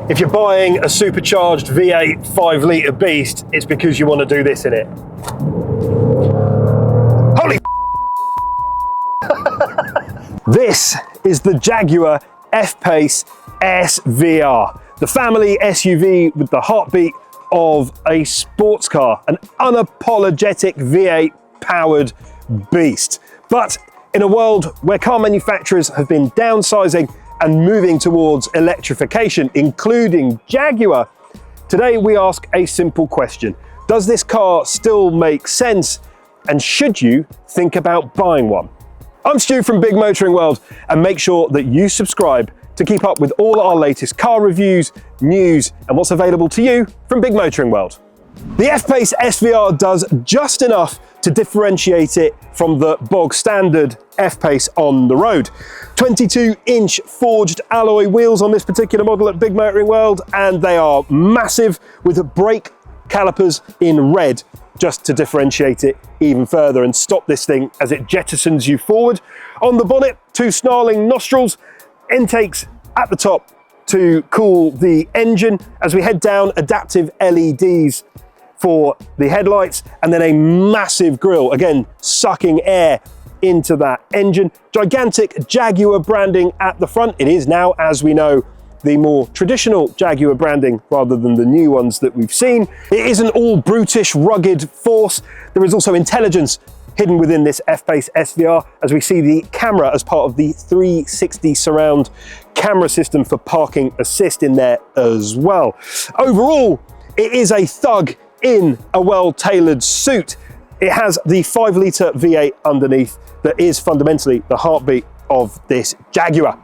If you're buying a supercharged V8 5-litre beast, it's because you want to do this in it. Holy This is the Jaguar F-Pace SVR, the family SUV with the heartbeat of a sports car, an unapologetic V8 powered beast. But in a world where car manufacturers have been downsizing and moving towards electrification, including Jaguar, today we ask a simple question. Does this car still make sense? And should you think about buying one? I'm Stu from Big Motoring World, and make sure that you subscribe to keep up with all our latest car reviews, news, and what's available to you from Big Motoring World. The F-Pace SVR does just enough to differentiate it from the bog standard F-Pace on the road. 22-inch forged alloy wheels on this particular model at Big Motoring World, and they are massive with brake calipers in red, just to differentiate it even further and stop this thing as it jettisons you forward. On the bonnet, two snarling nostrils, intakes at the top to cool the engine. As we head down, adaptive LEDs for the headlights, and then a massive grille, again, sucking air into that engine. Gigantic Jaguar branding at the front. It is now, as we know, the more traditional Jaguar branding rather than the new ones that we've seen. It isn't all brutish, rugged force. There is also intelligence hidden within this F-Pace SVR, as we see the camera as part of the 360 surround camera system for parking assist in there as well. Overall, it is a thug in a well-tailored suit. It has the 5-litre V8 underneath that is fundamentally the heartbeat of this Jaguar.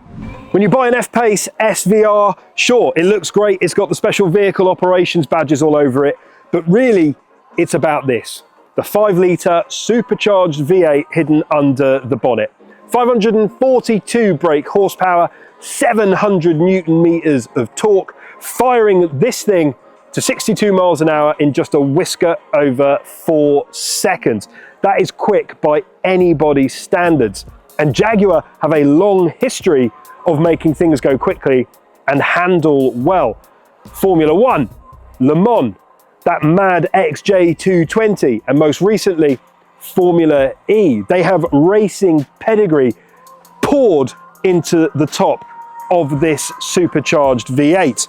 When you buy an F-Pace SVR, sure, it looks great. It's got the special vehicle operations badges all over it, but really it's about this. The 5-litre supercharged V8 hidden under the bonnet. 542 brake horsepower, 700 Newton meters of torque, firing this thing to 62 miles an hour in just a whisker over 4 seconds. That is quick by anybody's standards. And Jaguar have a long history of making things go quickly and handle well. Formula One, Le Mans, that mad XJ220, and most recently, Formula E. They have racing pedigree poured into the top of this supercharged V8.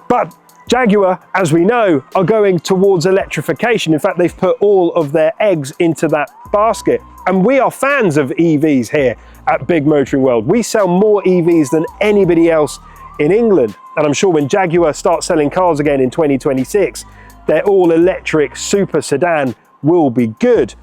But Jaguar, as we know, are going towards electrification. In fact, they've put all of their eggs into that basket. And we are fans of EVs here at Big Motoring World. We sell more EVs than anybody else in England. And I'm sure when Jaguar starts selling cars again in 2026, their all-electric super sedan will be good.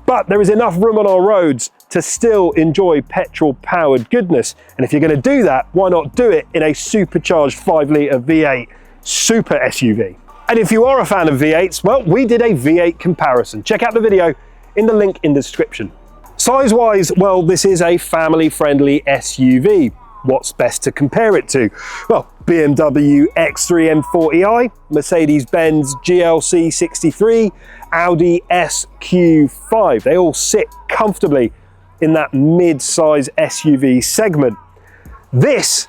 But there is enough room on our roads to still enjoy petrol-powered goodness. And if you're going to do that, why not do it in a supercharged 5-litre V8 super SUV? And if you are a fan of V8s, well, we did a V8 comparison. Check out the video in the link in the description. Size-wise, well, this is a family-friendly SUV. What's best to compare it to? Well, BMW X3 M40i, Mercedes-Benz GLC 63, Audi SQ5. They all sit comfortably in that mid-size SUV segment. This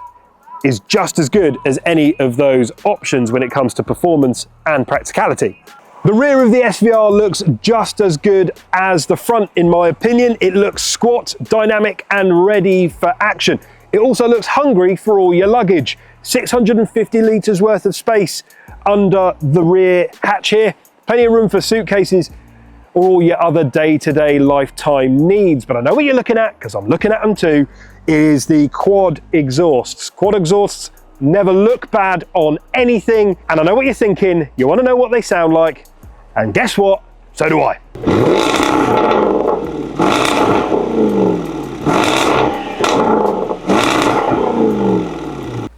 is just as good as any of those options when it comes to performance and practicality. The rear of the SVR looks just as good as the front, in my opinion. It looks squat, dynamic, and ready for action. It also looks hungry for all your luggage. 650 litres worth of space under the rear hatch here. Plenty of room for suitcases or all your other day-to-day lifetime needs. But I know what you're looking at, because I'm looking at them too, is the quad exhausts. Quad exhausts never look bad on anything. And I know what you're thinking. You want to know what they sound like. And guess what? So do I.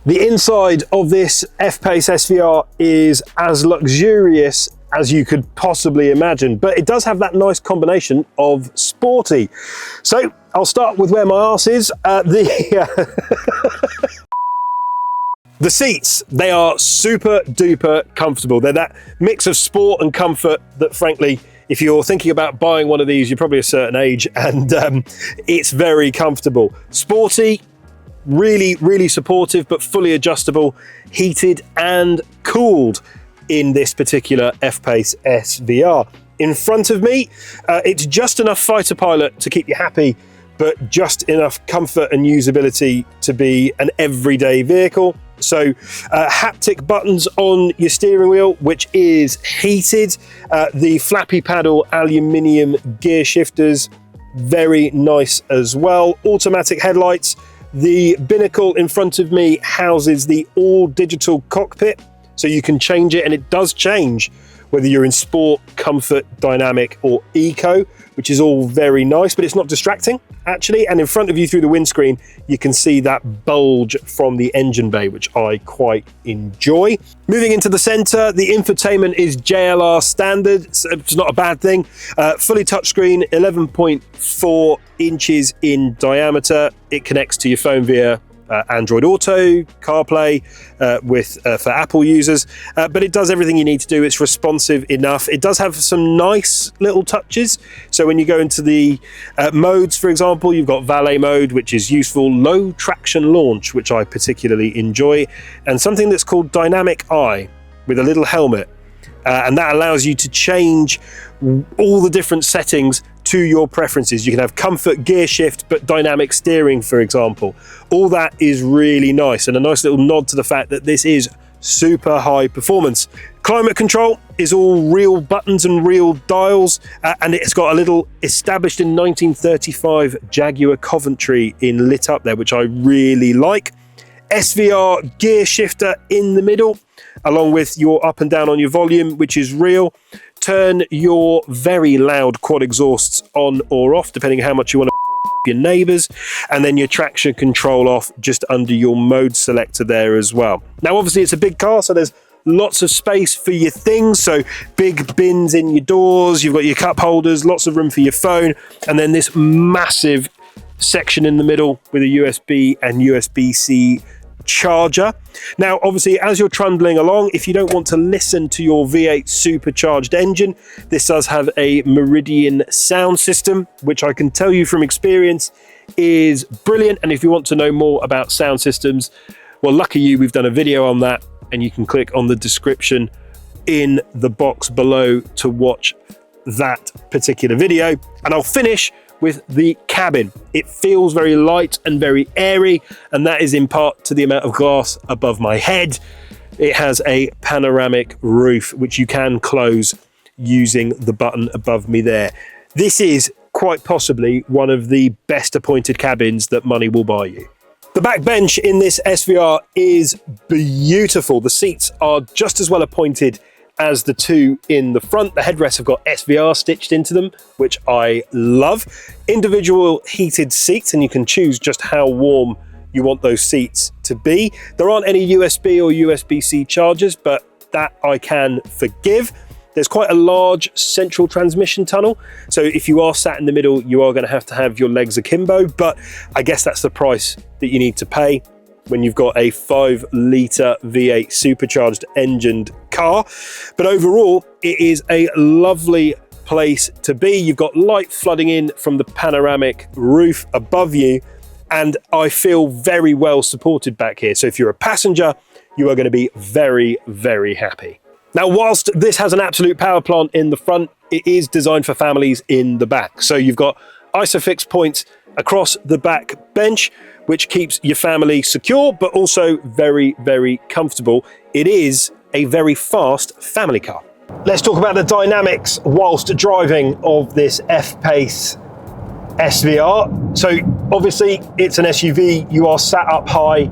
The inside of this F-Pace SVR is as luxurious as you could possibly imagine, but it does have that nice combination of sporty. So I'll start with where my arse is. The seats, they are super duper comfortable. They're that mix of sport and comfort that, frankly, if you're thinking about buying one of these, you're probably a certain age, and it's very comfortable. Sporty, Really, really supportive, but fully adjustable, heated and cooled in this particular F-Pace SVR. In front of me, it's just enough fighter pilot to keep you happy, but just enough comfort and usability to be an everyday vehicle. So haptic buttons on your steering wheel, which is heated. The flappy paddle aluminium gear shifters, very nice as well. Automatic headlights. The binnacle in front of me houses the all digital cockpit, so you can change it, and it does change whether you're in sport, comfort, dynamic or eco, which is all very nice, but it's not distracting actually. And in front of you through the windscreen, you can see that bulge from the engine bay, which I quite enjoy. Moving into the center, the infotainment is JLR standard, so it's not a bad thing. Fully touchscreen, 11.4 inches in diameter. It connects to your phone via Android Auto, CarPlay for Apple users, but it does everything you need to do. It's responsive enough. It does have some nice little touches. So when you go into the modes, for example, you've got valet mode, which is useful, low traction launch, which I particularly enjoy, and something that's called dynamic eye with a little helmet. And that allows you to change all the different settings to your preferences. You can have comfort, gear shift, but dynamic steering, for example. All that is really nice, and a nice little nod to the fact that this is super high performance. Climate control is all real buttons and real dials, and it's got a little established in 1935 Jaguar Coventry in lit up there, which I really like. SVR gear shifter in the middle, along with your up and down on your volume, which is real. Turn your very loud quad exhausts on or off, depending on how much you want to your neighbors, and then your traction control off just under your mode selector there as well. Now, obviously, it's a big car, so there's lots of space for your things. So big bins in your doors, you've got your cup holders, lots of room for your phone, and then this massive section in the middle with a USB and USB-C charger. Now, obviously, as you're trundling along, if you don't want to listen to your V8 supercharged engine, this does have a Meridian sound system, which I can tell you from experience is brilliant. And if you want to know more about sound systems, well, lucky you, we've done a video on that, and you can click on the description in the box below to watch that particular video. And I'll finish with the cabin. It feels very light and very airy, and that is in part to the amount of glass above my head. It has a panoramic roof, which you can close using the button above me there. This is quite possibly one of the best appointed cabins that money will buy you. The back bench in this SVR is beautiful. The seats are just as well appointed as the two in the front. The headrests have got SVR stitched into them, which I love. Individual heated seats, and you can choose just how warm you want those seats to be. There aren't any USB or USB-C chargers, but that I can forgive. There's quite a large central transmission tunnel, so if you are sat in the middle, you are going to have your legs akimbo, but I guess that's the price that you need to pay when you've got a 5-litre V8 supercharged engined car. But overall, it is a lovely place to be. You've got light flooding in from the panoramic roof above you, and I feel very well supported back here. So if you're a passenger, you are going to be very, very happy. Now, whilst this has an absolute power plant in the front, it is designed for families in the back. So you've got ISOFIX points across the back bench, which keeps your family secure, but also very, very comfortable. It is a very fast family car. Let's talk about the dynamics whilst driving of this F-Pace SVR. So obviously it's an SUV, you are sat up high,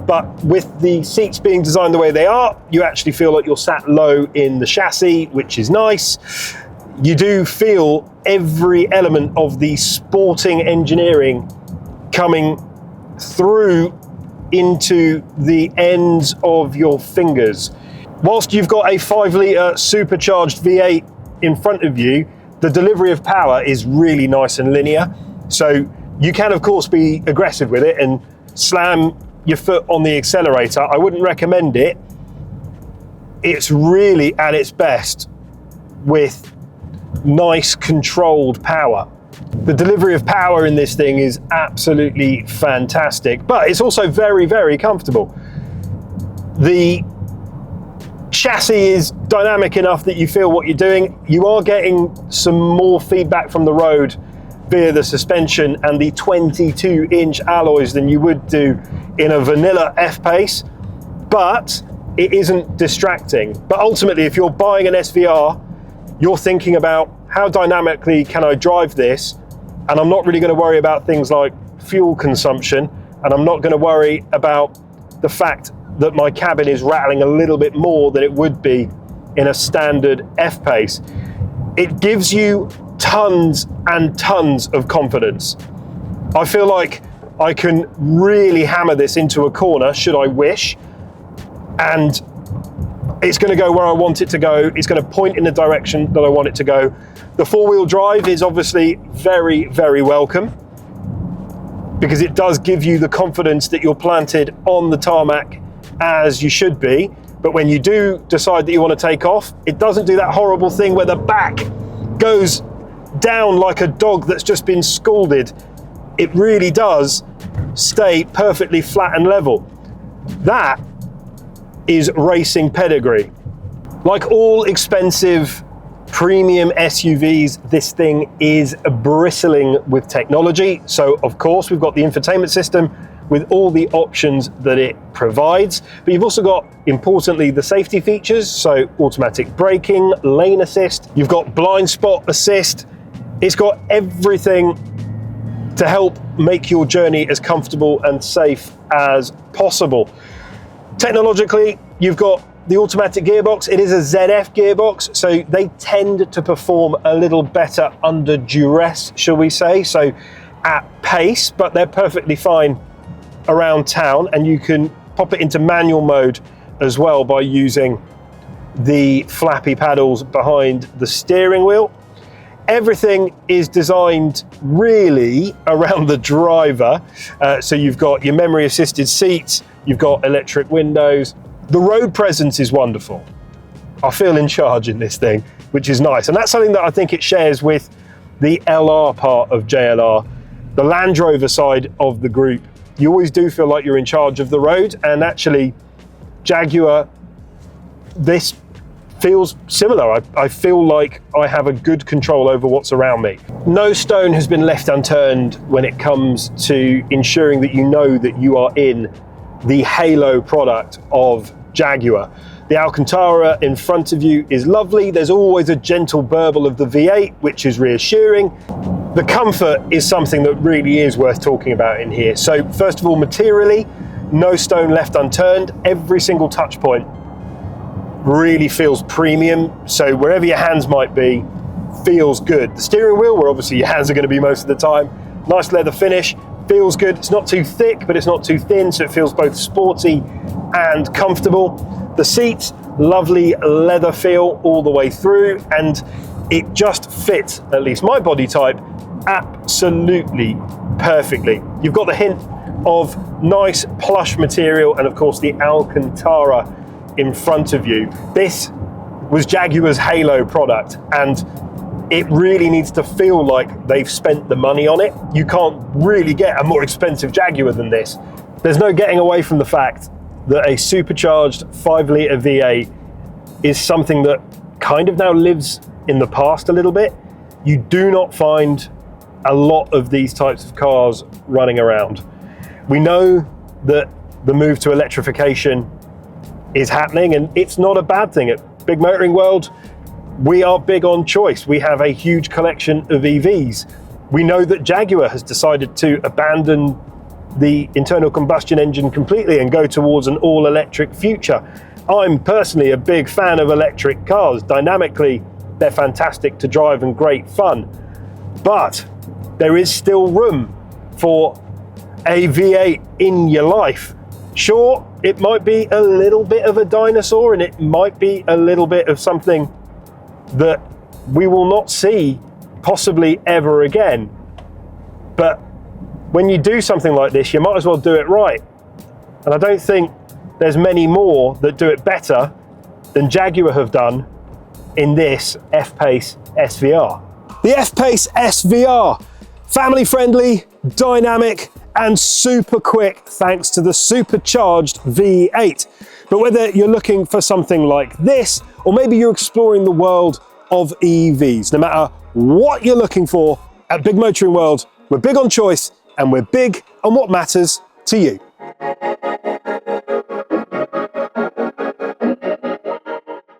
but with the seats being designed the way they are, you actually feel like you're sat low in the chassis, which is nice. You do feel every element of the sporting engineering coming through into the ends of your fingers. Whilst you've got a 5-litre supercharged V8 in front of you, the delivery of power is really nice and linear. So you can, of course, be aggressive with it and slam your foot on the accelerator. I wouldn't recommend it. It's really at its best with nice controlled power. The delivery of power in this thing is absolutely fantastic, but it's also very, very comfortable. The chassis is dynamic enough that you feel what you're doing. You are getting some more feedback from the road via the suspension and the 22-inch alloys than you would do in a vanilla F-Pace, but it isn't distracting. But ultimately, if you're buying an SVR, you're thinking about how dynamically can I drive this, and I'm not really going to worry about things like fuel consumption, and I'm not going to worry about the fact that my cabin is rattling a little bit more than it would be in a standard F-Pace. It gives you tons and tons of confidence. I feel like I can really hammer this into a corner should I wish, and it's going to go where I want it to go. It's going to point in the direction that I want it to go. The four-wheel drive is obviously very, very welcome because it does give you the confidence that you're planted on the tarmac as you should be. But when you do decide that you want to take off, it doesn't do that horrible thing where the back goes down like a dog that's just been scalded. It really does stay perfectly flat and level. That is racing pedigree. Like all expensive premium SUVs, this thing is bristling with technology. So of course we've got the infotainment system with all the options that it provides, but you've also got, importantly, the safety features, so automatic braking, lane assist, you've got blind spot assist. It's got everything to help make your journey as comfortable and safe as possible. Technologically, you've got the automatic gearbox. It is a ZF gearbox, so they tend to perform a little better under duress, shall we say, so at pace, but they're perfectly fine around town, and you can pop it into manual mode as well by using the flappy paddles behind the steering wheel. Everything is designed really around the driver. So you've got your memory assisted seats, you've got electric windows. The road presence is wonderful. I feel in charge in this thing, which is nice. And that's something that I think it shares with the LR part of JLR, the Land Rover side of the group. You always do feel like you're in charge of the road, and actually Jaguar, this feels similar. I feel like I have a good control over what's around me. No stone has been left unturned when it comes to ensuring that you know that you are in the halo product of Jaguar. The Alcantara in front of you is lovely. There's always a gentle burble of the V8, which is reassuring. The comfort is something that really is worth talking about in here. So first of all, materially, no stone left unturned. Every single touch point really feels premium. So wherever your hands might be, feels good. The steering wheel, where obviously your hands are going to be most of the time, nice leather finish, feels good. It's not too thick, but it's not too thin, so it feels both sporty and comfortable. The seats, lovely leather feel all the way through, and it just fits, at least my body type, absolutely perfectly. You've got the hint of nice plush material and of course the Alcantara in front of you. This was Jaguar's halo product, and it really needs to feel like they've spent the money on it. You can't really get a more expensive Jaguar than this. There's no getting away from the fact that a supercharged 5-litre V8 is something that kind of now lives in the past a little bit. You do not find a lot of these types of cars running around. We know that the move to electrification is happening, and it's not a bad thing. At Big Motoring World, we are big on choice. We have a huge collection of EVs. We know that Jaguar has decided to abandon the internal combustion engine completely and go towards an all-electric future. I'm personally a big fan of electric cars. Dynamically, they're fantastic to drive and great fun. But there is still room for a V8 in your life. Sure, it might be a little bit of a dinosaur, and it might be a little bit of something that we will not see possibly ever again. But when you do something like this, you might as well do it right. And I don't think there's many more that do it better than Jaguar have done in this F-Pace SVR. The F-Pace SVR Family friendly, dynamic, and super quick thanks to the supercharged V8. But whether you're looking for something like this, or maybe you're exploring the world of EVs, no matter what you're looking for, at Big Motoring World, we're big on choice and we're big on what matters to you.